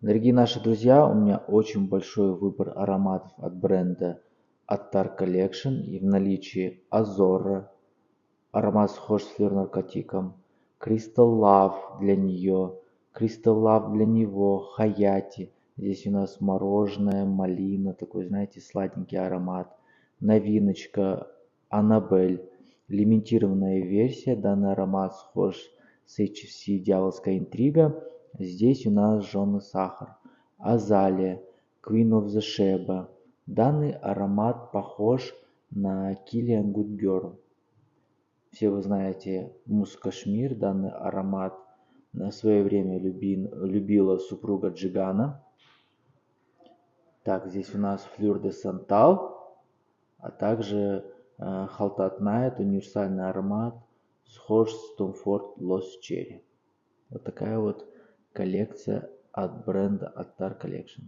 Дорогие наши друзья, у меня очень большой выбор ароматов от бренда Attar Collection и в наличии Azora, аромат схож с флёр наркотиком, Crystal Love для нее, Crystal Love для него, Hayati. Здесь у нас мороженое, малина, такой, знаете, сладенький аромат. Новиночка Annabelle, лимитированная версия. Данный аромат схож с HFC Дьяволская интрига. Здесь у нас жженый сахар. Азалия, Queen of the Sheba. Данный аромат похож на Kilian Good Girl. Все вы знаете Мусс Кашмир, данный аромат на свое время любила супруга Джигана. Так, здесь у нас Fleur de Santal, а также Haltat Night, универсальный аромат, схож с Tom Ford Lost Cherry. Вот такая вот коллекция от бренда Attar Collection.